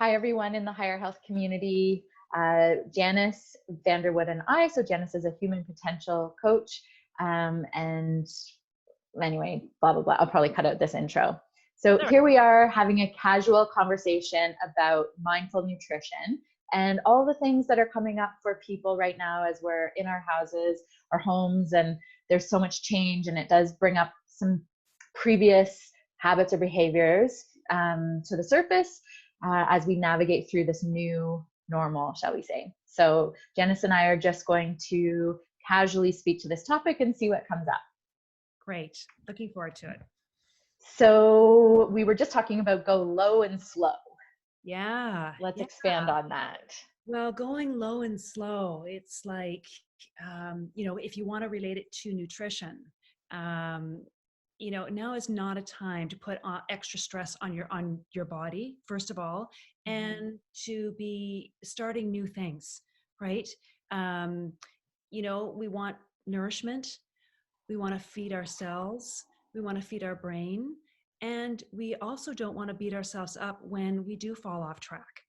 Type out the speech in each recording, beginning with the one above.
Hi, everyone in the higher health community. Janice Vanderwood and I. So Janice is a human potential coach. And anyway, blah, blah, blah. I'll probably cut out this intro. So here we are having a casual conversation about mindful nutrition and all the things that are coming up for people right now as we're in our houses, our homes, and there's so much change, and it does bring up some previous habits or behaviors to the surface as we navigate through this new normal, shall we say. So Janice and I are just going to casually speak to this topic and see what comes up. Great. Looking forward to it. So we were just talking about go low and slow. Yeah. Let's expand on that. Well, going low and slow, it's like, if you want to relate it to nutrition, now is not a time to put extra stress on your body, first of all, and to be starting new things, right? We want nourishment. We want to feed ourselves. We want to feed our brain. And we also don't want to beat ourselves up when we do fall off track.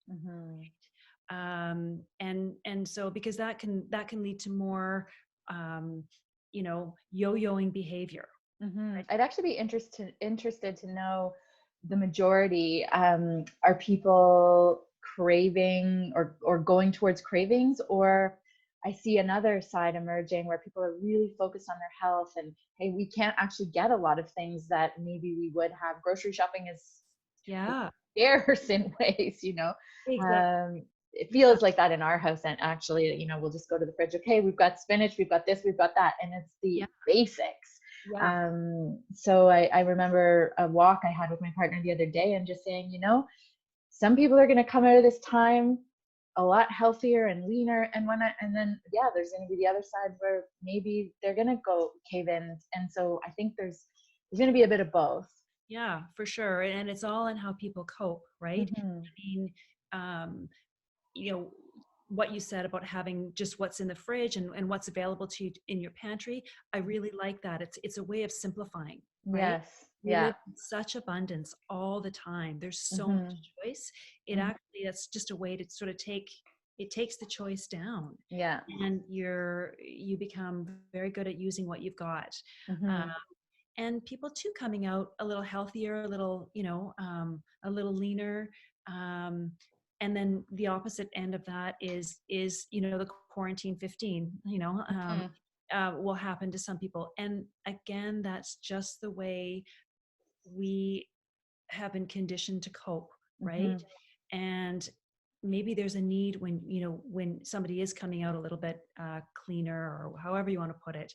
And so because that can lead to more, yo-yoing behavior. Right? I'd actually be interested to know the majority. Are people craving or going towards cravings, or I see another side emerging where people are really focused on their health and, hey, we can't actually get a lot of things that maybe we would have. Grocery shopping is scarce in ways, Exactly. It feels like that in our house. And actually, we'll just go to the fridge. Okay, we've got spinach, we've got this, we've got that. And it's the basics. Yeah. So I remember a walk I had with my partner the other day and just saying, some people are going to come out of this time a lot healthier and leaner, and then there's going to be the other side where maybe they're going to go cave in. And so I think there's going to be a bit of both. Yeah, for sure. And it's all in how people cope, right? I mean, what you said about having just what's in the fridge and what's available to you in your pantry, I really like that. It's a way of simplifying, right? Yes. We live in such abundance all the time. There's so much choice. That's just a way to sort of takes the choice down. Yeah. And you become very good at using what you've got. And people too coming out a little healthier, a little leaner. And then the opposite end of that is the quarantine 15, will happen to some people. And again, that's just the way we have been conditioned to cope, right? And maybe there's a need when somebody is coming out a little bit cleaner, or however you want to put it.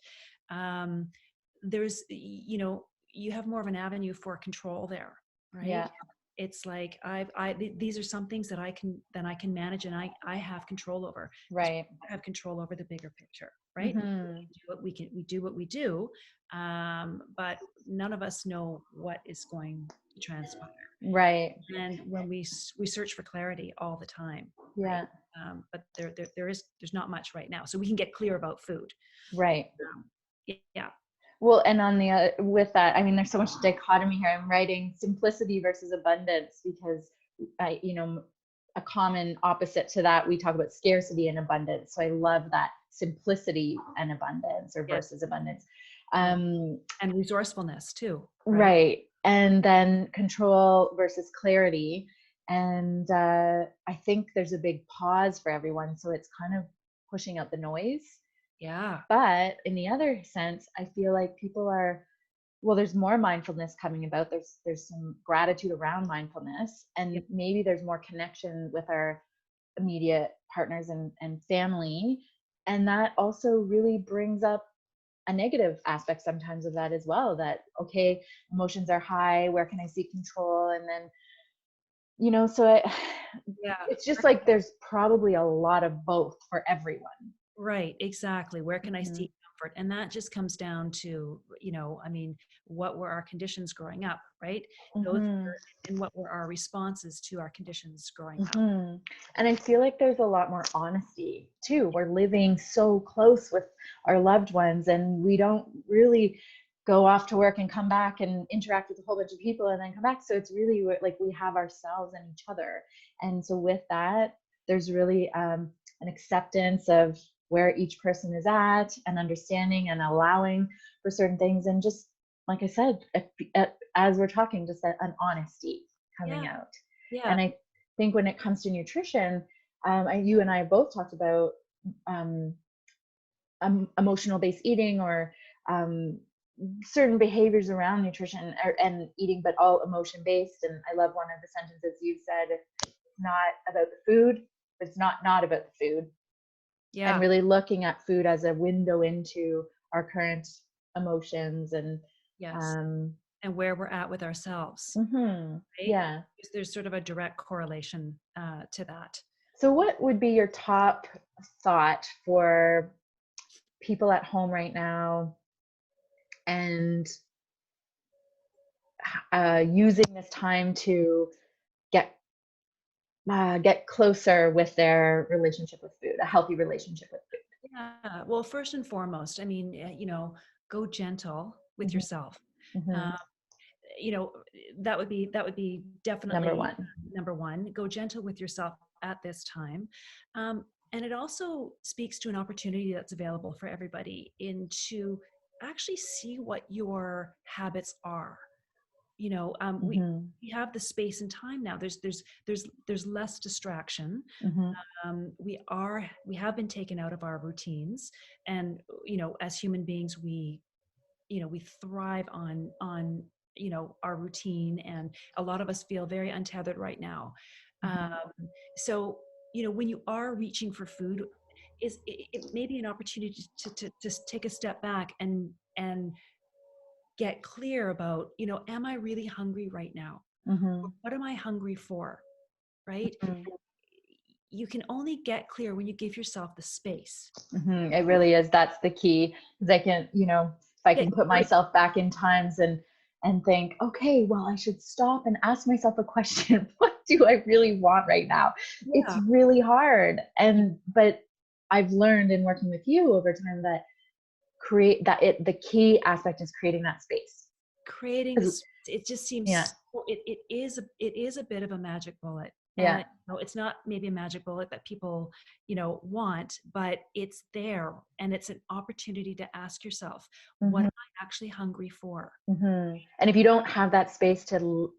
There's, you have more of an avenue for control there, right? Yeah. It's like these are some things that I can manage, and I have control over. Right. I have control over the bigger picture, right? We do what we do, but none of us know what is going to transpire. Right. And when we search for clarity all the time. Yeah. Right? But there's not much right now, so we can get clear about food. Right. Yeah. Well, and on the with that, I mean, there's so much dichotomy here. I'm writing simplicity versus abundance because a common opposite to that, we talk about scarcity and abundance. So I love that simplicity and abundance, or versus abundance. And resourcefulness too. Right. And then control versus clarity. And I think there's a big pause for everyone. So it's kind of pushing out the noise. Yeah. But in the other sense, I feel like people there's more mindfulness coming about. There's some gratitude around mindfulness, and maybe there's more connection with our immediate partners and family. And that also really brings up a negative aspect sometimes of that as well, that, okay, emotions are high, where can I seek control? And then, it's just like there's probably a lot of both for everyone. Right, exactly. Where can I seek comfort? And that just comes down to, what were our conditions growing up, right? And what were our responses to our conditions growing up? And I feel like there's a lot more honesty too. We're living so close with our loved ones, and we don't really go off to work and come back and interact with a whole bunch of people and then come back. So it's really like we have ourselves and each other. And so with that, there's really an acceptance of where each person is at, and understanding and allowing for certain things. And just like I said, as we're talking, just an honesty coming Yeah. out. Yeah. And I think when it comes to nutrition, you and I both talked about emotional based eating, or certain behaviors around nutrition and eating, but all emotion based. And I love one of the sentences you said: it's not about the food, but it's not about the food. Yeah. And really looking at food as a window into our current emotions and Yes. And where we're at with ourselves. Right? yeah. There's sort of a direct correlation to that. So what would be your top thought for people at home right now, and using this time to get closer with their relationship with food, a healthy relationship with food? Yeah. Well, first and foremost, I mean, go gentle with Mm-hmm. yourself. Mm-hmm. Um, that would be Number definitely one. number one. Go gentle with yourself at this time. And it also speaks to an opportunity that's available for everybody to actually see what your habits are. Mm-hmm. We have the space and time now. There's less distraction. Mm-hmm. We have been taken out of our routines, and as human beings, we thrive on our routine, and a lot of us feel very untethered right now. Mm-hmm. So when you are reaching for food, it may be an opportunity to take a step back and get clear about, am I really hungry right now? Mm-hmm. What am I hungry for? Right? You can only get clear when you give yourself the space. Mm-hmm. It really is. That's the key. Because I can, if I Yeah, can put myself back in times and think, okay, well, I should stop and ask myself a question. What do I really want right now? It's yeah, really hard. But I've learned in working with you over time that the key aspect is creating that space. creating this. It just Yeah. seems it is a bit of a magic bullet. Yeah. And it's not maybe a magic bullet that people want, but it's there, and it's an opportunity to ask yourself, what Mm-hmm. am I actually hungry for? Mm-hmm. And if you don't have that space to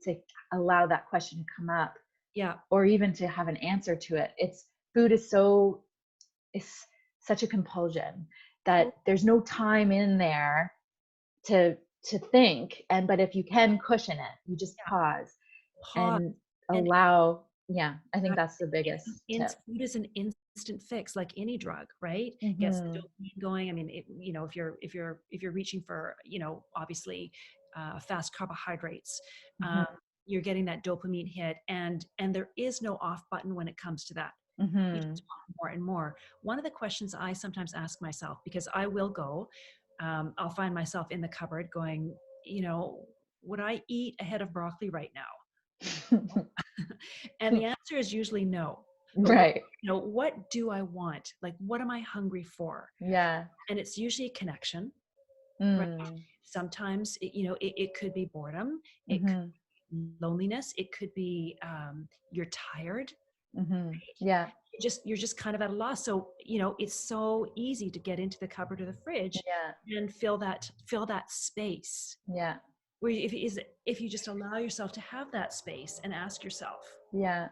allow that question to come up, Yeah. or even to have an answer to it, food is such a compulsion that there's no time in there to think. But if you can cushion it, you just Yeah. pause Pause. and And allow. Yeah, I think that's the biggest tip. food is an instant fix, like any drug, right? Gets the Mm-hmm. dopamine going. I mean, if you're reaching for, obviously, fast carbohydrates, Mm-hmm. um, you're getting that dopamine hit, and there is no off button when it comes to that. You Mm-hmm. just want more and more. One of the questions I sometimes ask myself, because I will go, I'll find myself in the cupboard going, would I eat a head of broccoli right now? And the answer is usually no. But Right. what do I want? Like, what am I hungry for? Yeah. And it's usually a connection, right? Mm. Sometimes it could be boredom, it could Mm-hmm. be loneliness, it could be you're tired. Mm-hmm. Yeah. You're just kind of at a loss. So it's so easy to get into the cupboard or the fridge Yeah. and fill that space. Yeah. Where if you just allow yourself to have that space and ask yourself, Yeah.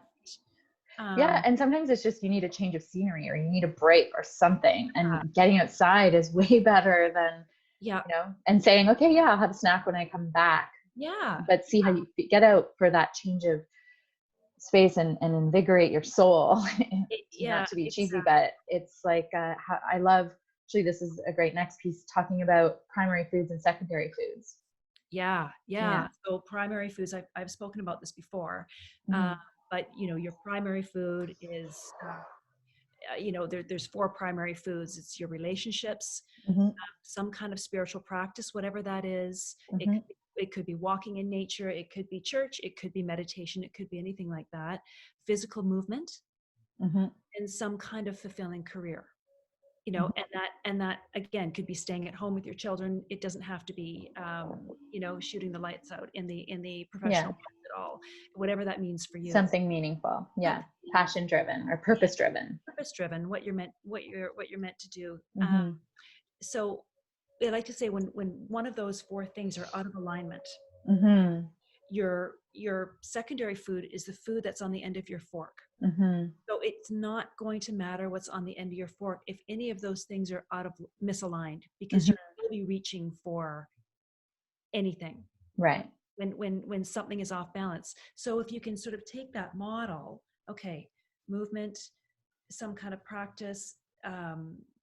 Yeah, um, and sometimes it's just you need a change of scenery, or you need a break or something. And getting outside is way better than, yeah, and saying, okay, yeah, I'll have a snack when I come back. yeah, But see how you get out for that change of space and invigorate your soul. yeah, Not to be cheesy, exactly. but it's like, I love, actually, this is a great next piece talking about primary foods and secondary foods. Yeah, Yeah. yeah. So primary foods, I've spoken about this before, Mm-hmm. but your primary food is, there's four primary foods. It's your relationships, Mm-hmm. some kind of spiritual practice, whatever that is. Mm-hmm. It could be walking in nature. It could be church. It could be meditation. It could be anything like that. Physical movement Mm-hmm. and some kind of fulfilling career. you know, and that again could be staying at home with your children. It doesn't have to be, you know, shooting the lights out in the professional Yeah. world at all. Whatever that means for you. Something meaningful. Yeah. Passion driven or purpose driven. Purpose driven. What you're meant to do. Mm-hmm. So I like to say when one of those four things are out of alignment, Mm-hmm. your secondary food is the food that's on the end of your fork. Mm-hmm. So it's not going to matter what's on the end of your fork if any of those things are out of misaligned, because Mm-hmm. you will be reaching for anything Right. when something is off balance. So if you can sort of take that model, okay, movement, some kind of practice,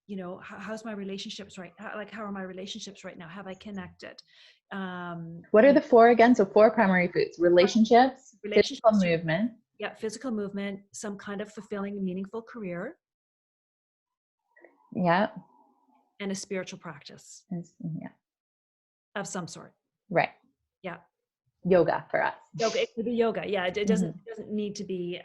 you know, how's my relationships right? How are my relationships right now? Have I connected? What are You know, the four again? So four primary foods: relationships, physical relationships, movement. yeah, physical movement, some kind of fulfilling and meaningful career, Yeah. and a spiritual practice Yeah. of some sort. Right. Yeah. Yoga for us. Yoga, it could be yoga. Yeah. It doesn't, Mm-hmm. it doesn't need to be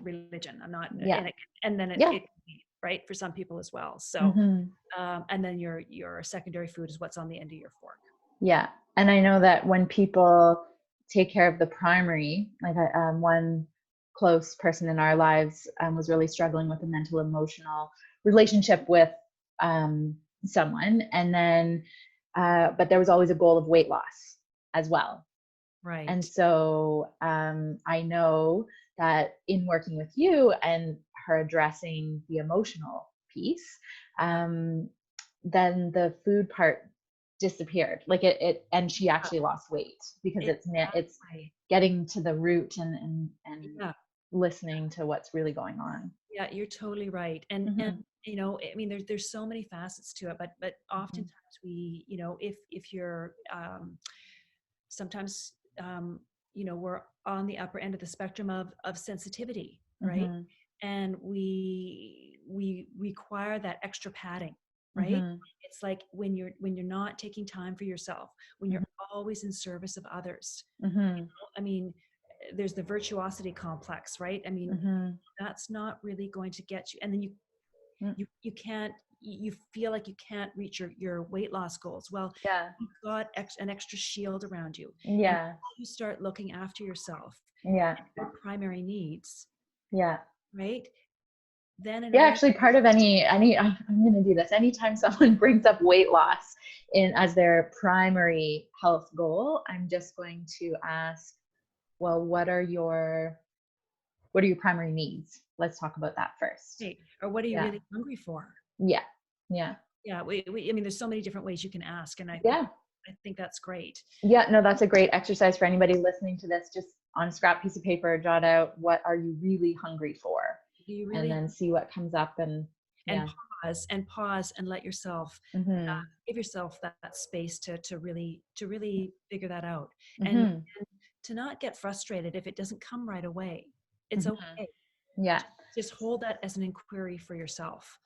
religion. I'm not, Yeah. and then it Yeah. can be, right, for some people as well. So, Mm-hmm. and then your secondary food is what's on the end of your fork. Yeah. And I know that when people take care of the primary, like one close person in our lives was really struggling with a mental emotional relationship with someone. And then, but there was always a goal of weight loss as well. Right. And so I know that in working with you and her addressing the emotional piece, then the food part disappeared. Like it and she actually lost weight because it's Exactly. getting to the root and Yeah. listening to what's really going on. Yeah, you're totally right. And Mm-hmm. you know, I mean, there's so many facets to it, but oftentimes we, you know, if you're sometimes you know, we're on the upper end of the spectrum of sensitivity, right? Mm-hmm. And we require that extra padding, right? Mm-hmm. It's like when you're not taking time for yourself, when you're always in service of others. Mm-hmm. I mean, there's the virtuosity complex, right? I mean, Mm-hmm. that's not really going to get you. And then you can't, you feel like you can't reach your weight loss goals. Well, Yeah. you've got an extra shield around you. And Yeah. you start looking after yourself, Yeah. your primary needs, Yeah. right? Then in a Yeah, way, actually part of any I'm going to do this anytime someone brings up weight loss in as their primary health goal, I'm just going to ask, well, what are your primary needs? Let's talk about that first. hey, or what are you Yeah. really hungry for? Yeah. Yeah. Yeah, I mean, there's so many different ways you can ask, and Yeah. I think that's great. Yeah, no, that's a great exercise for anybody listening to this. Just on a scrap piece of paper, jot out, what are you really hungry for? Do you And really? then see what comes up and And yeah. pause and let yourself Mm-hmm. give yourself that space to really figure that out, and Mm-hmm. to not get frustrated if it doesn't come right away. It's Mm-hmm. okay. Yeah. Just hold that as an inquiry for yourself.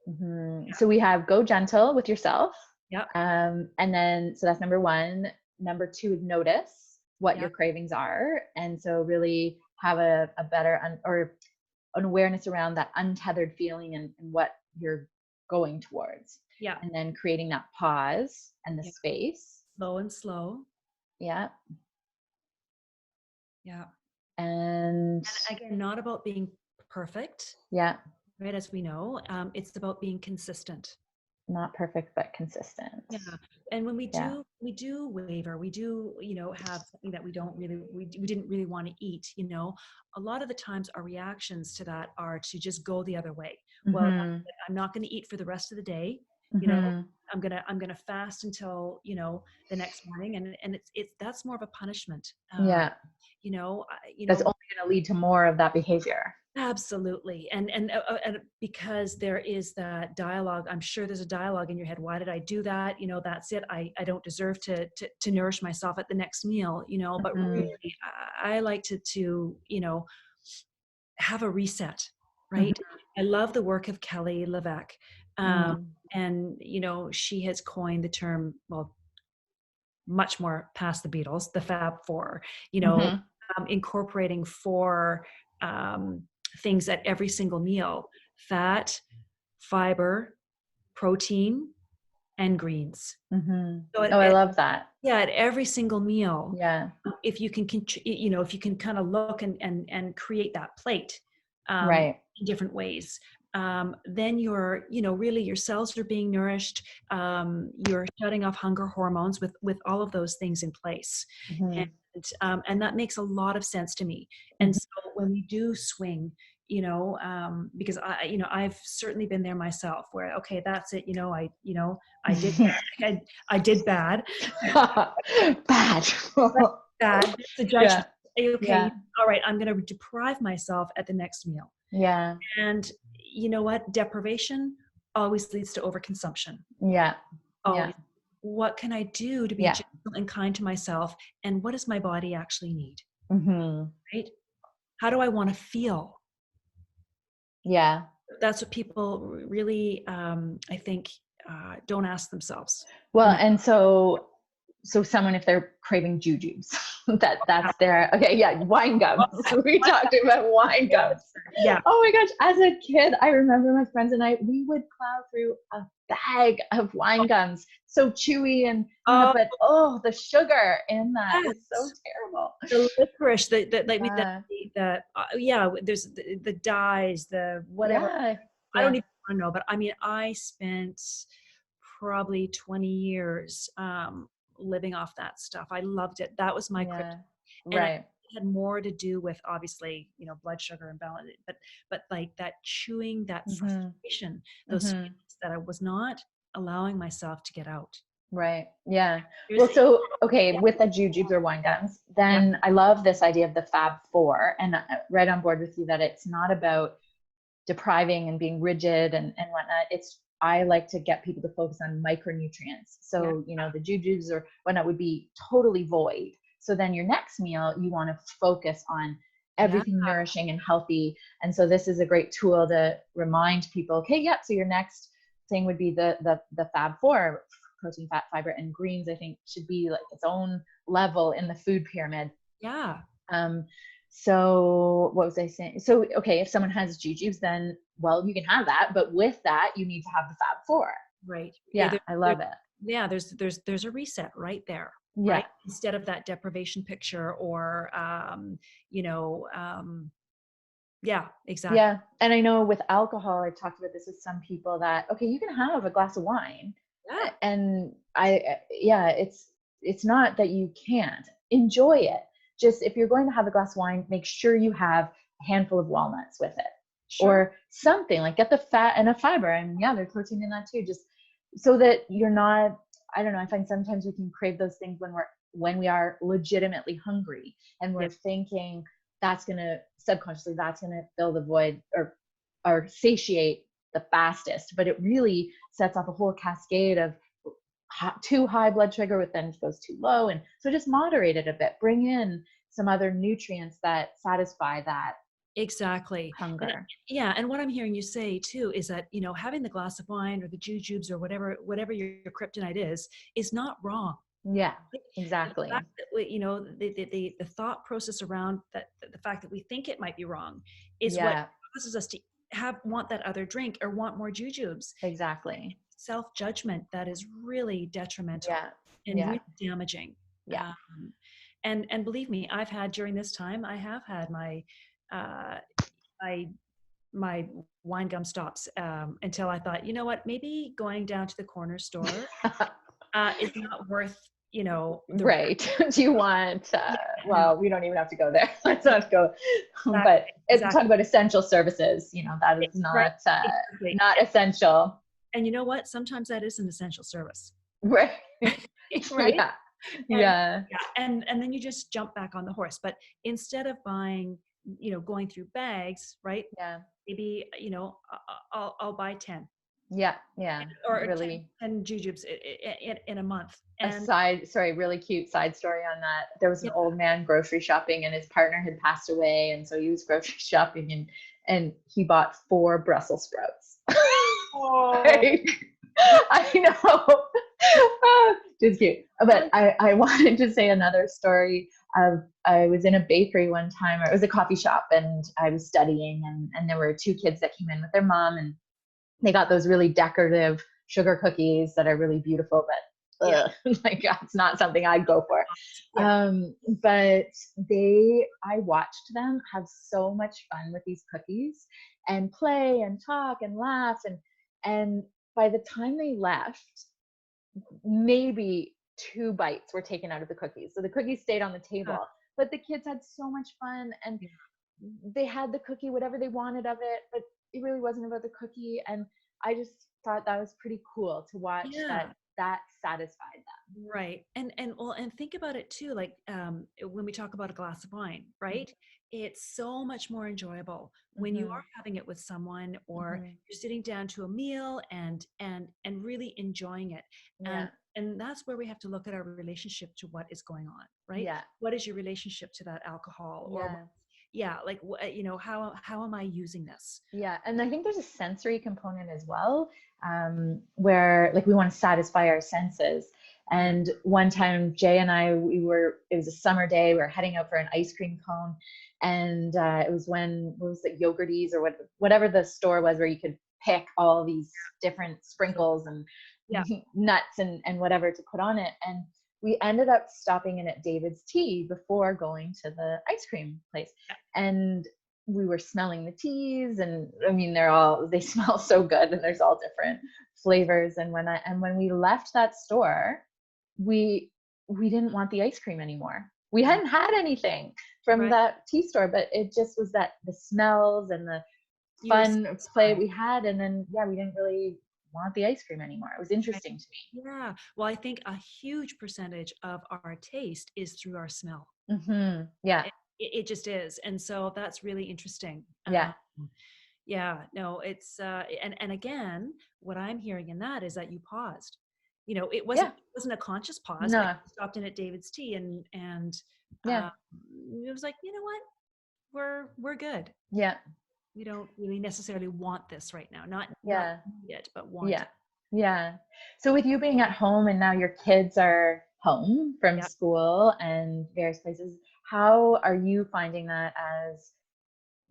Mm-hmm. So we have go gentle with yourself. Yep. And then, so that's number one. Number two is notice what your Yep. cravings are. And so really have a better or an awareness around that untethered feeling and what you're going towards. Yeah. And then creating that pause and the Yeah. space. Slow and slow. Yeah. Yeah. And And again, not about being perfect, yeah, right? As we know, it's about being consistent. not perfect, but consistent. Yeah. And when Yeah. we do waver, we do, you know, have something that we don't really, we didn't really want to eat, you know, a lot of the times our reactions to that are to just go the other way. Well, Mm-hmm. I'm not going to eat for the rest of the day, you know, Mm-hmm. I'm going to fast until, you know, the next morning. And that's more of a punishment. Yeah. You know, That's only going to lead to more of that behavior. absolutely. And because there is that dialogue, I'm sure there's a dialogue in your head. Why did I do that? You know, that's it. I don't deserve to nourish myself at the next meal, you know, but Mm-hmm. really I like to, you know, have a reset, right? Mm-hmm. I love the work of Kelly LeVeque. Mm-hmm. And, you know, she has coined the term, well, much more past the Beatles, the Fab Four, you know, Mm-hmm. incorporating four things at every single meal: fat, fiber, protein, and greens. So Oh, I love that. at every single meal, Yeah. if you can, if you can kind of look and create that plate Right. in different ways, then you're, really your cells are being nourished. You're shutting off hunger hormones with all of those things in place. And that makes a lot of sense to me. And so when we do swing, because I've certainly been there myself where, okay, that's it. I did, I did bad. Bad. Bad. It's a judgment. Yeah. Okay. Yeah. All right. I'm going to deprive myself at the next meal. Yeah. And you know what? Deprivation always leads to overconsumption. Yeah. Always. Yeah. What can I do to be gentle and kind to myself? And what does my body actually need? Right? How do I want to feel? Yeah. That's what people really, I think, don't ask themselves. Well, and so someone, if they're craving jujubes, that's their, okay. Yeah. Wine gums. We talked about wine gums. Yeah. Oh my gosh. As a kid, I remember my friends and I, we would plow through a bag of wine gums. So chewy and, but the sugar in that is so terrible. The licorice there's the dyes, the whatever. Yeah. I don't even want to know, but I mean, I spent probably 20 years living off that stuff. I loved it. That was my kryptonite. And it had more to do with, obviously, blood sugar imbalance, but like that chewing, that frustration, those feelings that I was not allowing myself to get out. Right. Yeah. Well, so, okay, with the jujubes or wine gums, then I love this idea of the Fab Four, and right on board with you that it's not about depriving and being rigid and whatnot. I like to get people to focus on micronutrients. So, the jujubes or whatnot would be totally void. So then your next meal, you want to focus on everything nourishing and healthy. And so this is a great tool to remind people, okay, so your next thing would be the Fab Four: protein, fat, fiber, and greens. I think should be like its own level in the food pyramid. Yeah. So what was I saying? So, okay, if someone has jujubes, then, well, you can have that, but with that, you need to have the Fab Four. Right. Yeah. I love it. Yeah. There's a reset right there. Yeah. Right? Instead of that deprivation picture or, yeah, exactly. Yeah. And I know with alcohol, I've talked about this with some people that, okay, you can have a glass of wine. Yeah. And it's not that you can't enjoy it. Just if you're going to have a glass of wine, make sure you have a handful of walnuts with it. Sure. Or something like get the fat and a fiber, and there's protein in that too, just so that you're not, I don't know, I find sometimes we can crave those things when we are legitimately hungry and we're thinking subconsciously that's going to fill the void or satiate the fastest, but it really sets off a whole cascade of too high blood sugar, which then goes too low. And so just moderate it a bit, bring in some other nutrients that satisfy that hunger. And what I'm hearing you say too is that, having the glass of wine or the jujubes or whatever your kryptonite is not wrong. Yeah, exactly. The fact that the thought process around that, the fact that we think it might be wrong is what causes us to want that other drink or want more jujubes. Exactly. Self-judgment that is really detrimental and really damaging. Yeah. And believe me, I've had during this time, I have had my wine gum stops until I thought, you know what, maybe going down to the corner store is not worth, right. Do you want, well, we don't even have to go there. Let's not go, but talk about essential services, that is not, not essential. And you know what? Sometimes that is an essential service. Right. Right. Yeah. And then you just jump back on the horse. But instead of buying, going through bags, right? Yeah. Maybe, I'll buy 10. Yeah. Yeah. Or really 10 jujubes in a month. And really cute side story on that. There was an old man grocery shopping and his partner had passed away. And so he was grocery shopping and he bought 4 Brussels sprouts. Right? I know. Just cute. But I wanted to say another story of, I was in a bakery one time, or it was a coffee shop, and I was studying, and there were 2 kids that came in with their mom, and they got those really decorative sugar cookies that are really beautiful, but Yeah. like it's not something I'd go for. Yeah. But I watched them have so much fun with these cookies and play and talk and laugh. And by the time they left, maybe 2 bites were taken out of the cookies. So the cookies stayed on the Uh, table, but the kids had so much fun, and yeah. they had the cookie, whatever they wanted of it, but it really wasn't about the cookie. And I just thought that was pretty cool to watch Yeah. that satisfied them. Right. And think about it too, like when we talk about a glass of wine, right? It's so much more enjoyable when you Mm-hmm. are having it with someone, or Mm-hmm. you're sitting down to a meal and really enjoying it. Yeah. And that's where we have to look at our relationship to what is going on, right? Yeah. What is your relationship to that alcohol, or Yeah. yeah, like how am I using this? Yeah. And I think there's a sensory component as well, where like we want to satisfy our senses. Yeah. And one time, Jay and I, it was a summer day, we were heading out for an ice cream cone. And it was what was it, Yogurties, or whatever the store was where you could pick all these different sprinkles and Yeah. nuts and whatever to put on it. And we ended up stopping in at David's Tea before going to the ice cream place. And we were smelling the teas, and I mean they smell so good, and there's all different flavors. And when we left that store, we didn't want the ice cream anymore. We Right. hadn't had anything from Right. that tea store, but it just was that the smells and the You were fun play satisfied. we had. And then yeah, we didn't really want the ice cream anymore. It was Right. interesting to Yeah. Well, I think a huge percentage of our taste is through our smell. me. Yeah. It just is. And so that's really interesting. Yeah. Yeah, no, it's and again, what I'm hearing in that is that you paused. Yeah. It wasn't a conscious pause, like No. you stopped in at David's Tea and Yeah. uh, it was like, you know what? We're good. Yeah. We don't really necessarily want this right now. Not Yeah. need it, but want Yeah. it. Yeah. So with you being at home and now your kids are home from Yeah. school and various places, how are you finding that as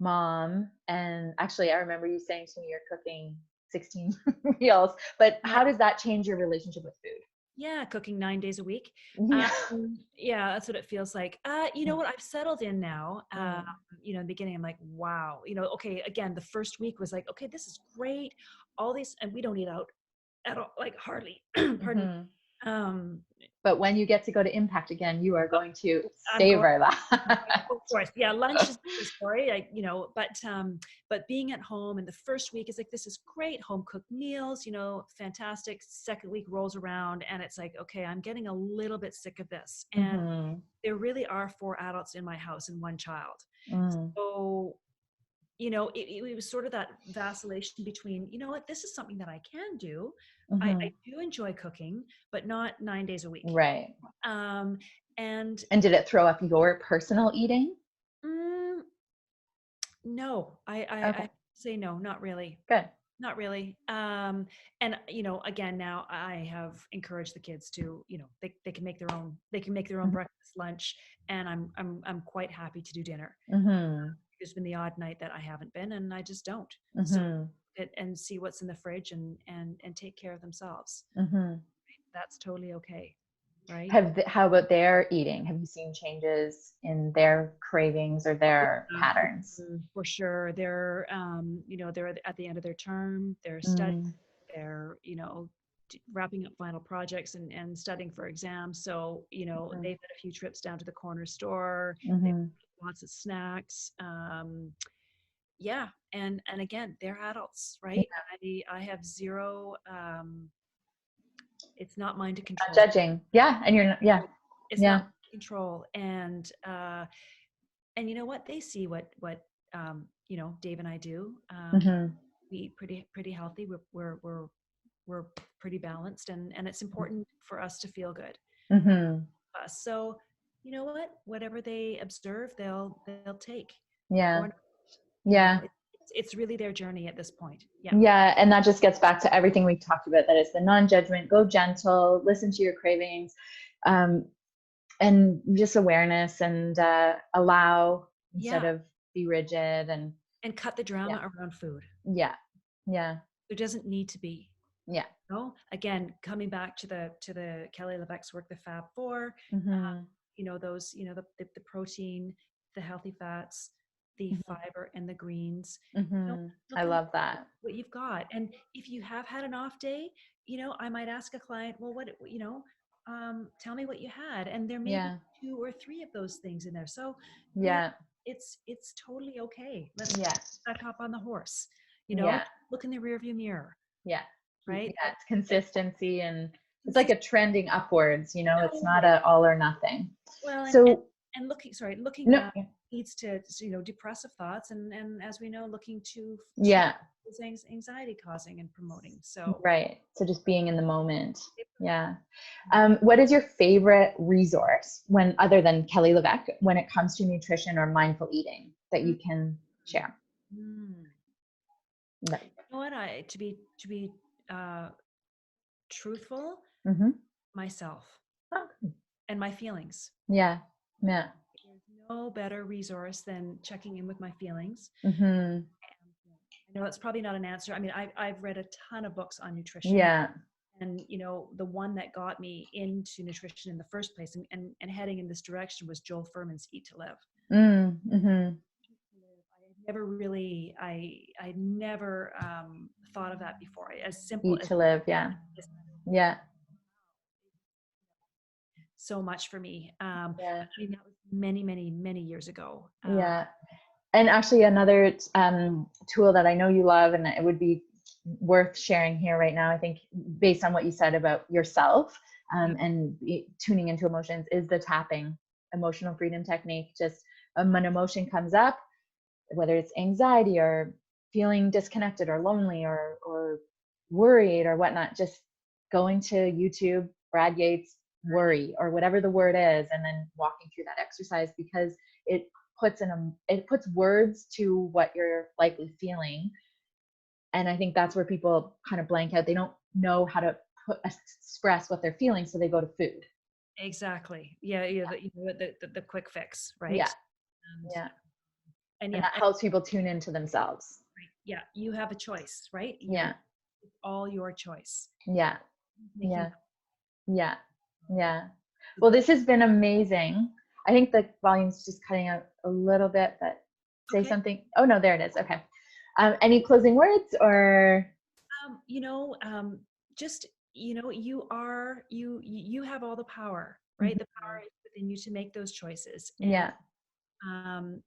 mom? And actually, I remember you saying to me you're cooking 16 meals, but Yeah. how does that change your relationship with food? Yeah, cooking 9 days a week. Yeah. Yeah, that's what it feels like. You know what? I've settled in now. Mm, In the beginning, I'm like, wow. Okay, again, the first week was like, okay, this is great. All these, and we don't eat out at all, like hardly. Pardon me. mhm. Um, But when you get to go to Impact again, you are going to I'm going. savor that. Of course, yeah. Lunch is the story, but being at home, and the first week is like, this is great, home cooked meals, fantastic. Second week rolls around, and it's like, okay, I'm getting a little bit sick of this, and Mhm. there really are 4 adults in my house and one child. Mm, So it was sort of that vacillation between, you know what, this is something that I can do. I mhm. do enjoy cooking, but not 9 days a week. Right. Um, and And did it throw up your personal eating? mm, No, I Okay, say no, not really. good. Not really. And again, now I have encouraged the kids to, they can make their own, Mhm. breakfast, lunch, and I'm quite happy to do dinner. Mhm. There's been the odd night that I haven't been, and I just don't. So Mhm. and see what's in the fridge and take care of themselves. Mhm. That's totally okay, right? How about their eating? Have you seen changes in their cravings or Oh, their yeah, patterns? for sure. They're at the end of their term. They're studying. Mm, They're, wrapping up final projects and studying for exams. So, mhm. they've had a few trips down to the corner store. They've Mhm. lots of snacks. Yeah, and again, they're adults, Yeah, right? I have zero. It's not mine to not control. judging. Yeah, and you're not, yeah. It's not Yeah. mine to control, and you know what? They see what Dave and I do. Mhm. We eat pretty healthy. We're pretty balanced, and it's important for us to feel good. Mhm. So you know what? Whatever they observe, they'll take, or Yeah. not. Yeah. It's really their journey at this point. Yeah. Yeah, and that just gets back to everything we talked about. That is the non-judgment, go gentle, listen to your cravings, um, and just awareness, and allow instead Yeah. of be rigid. And And cut the yeah, drama around food. yeah, yeah, There doesn't need to be. Yeah. Again, coming back to the Kelly LeVeque's work, the Fab Four, Mm-hmm. those, the protein, the healthy fats, the fiber, and the greens. Mm-hmm. I Look at love that. what you've got. And if you have had an off day, I might ask a client, well, tell me what you had. And there may be Yeah. 2 or 3 of those things in there. So, Yeah. it's totally okay. Let's Yeah. back up on the horse, Yeah. look in the rearview mirror, Yeah. right? Yeah. It's consistency, and it's like Consist- a trending upwards, it's not Totally. a all or nothing. Well, So and looking no, back leads to, depressive thoughts, and as we know, looking to yeah, anxiety causing and promoting. So, right. So just being in the moment. Yeah. What is your favorite resource other than Kelly LeVeque, when it comes to nutrition or mindful eating that you can share? Mm. No. You know what? To be uh, truthful, Mm-hmm. myself Oh, and my feelings. yeah. Yeah. There's no better resource than checking in with my feelings. Mm-hmm. I know it's probably not an answer. I mean, I've read a ton of books on nutrition. Yeah. And the one that got me into nutrition in the first place and heading in this direction was Joel Fuhrman's Eat to Live. Mm-hmm. I never thought of that before. As simple Eat as to live. Yeah. Yeah. so much for me. I Yeah. mean, that was many, many, many years ago. Yeah. And actually another tool that I know you love, and it would be worth sharing here right now, I think, based on what you said about yourself, and tuning into emotions, is the tapping emotional freedom technique. Just when emotion comes up, whether it's anxiety or feeling disconnected or lonely or worried or whatnot, just going to YouTube, Brad Yates, worry, or whatever the word is, and then walking through that exercise, because it puts words to what you're likely feeling. And I think that's where people kind of blank out. They don't know how to express what they're feeling, so they go to food. Exactly. Yeah. Yeah. The quick fix, right? Yeah. Yeah. And And yeah, that helps people tune into themselves. yeah, you have a choice, right? Yeah. It's all your choice. Yeah. Making Yeah. Yeah. Yeah. Well, this has been amazing. I think the volume's just cutting out a little bit, but say okay. something. Oh no, there it is. Okay. Any closing words or? Just you have all the power, right? The power is within you to make those choices, and Yeah. um,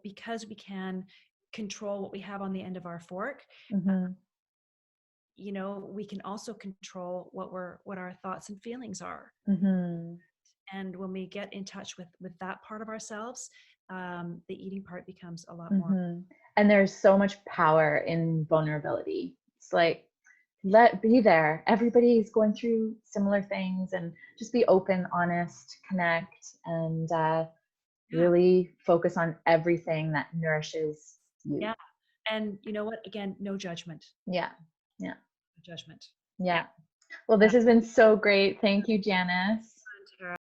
because we can control what we have on the end of our fork. Mm-hmm. We can also control what our thoughts and feelings are. Mm-hmm. And when we get in touch with that part of ourselves, the eating part becomes a lot more. Mm-hmm. And there's so much power in vulnerability. It's like, be there. Everybody's going through similar things, and just be open, honest, connect, and really focus on everything that nourishes you. Yeah. And you know what? Again, no judgment. Yeah. Yeah. No judgment. Yeah. Well, this has been so great. Thank you, Janice. Tara.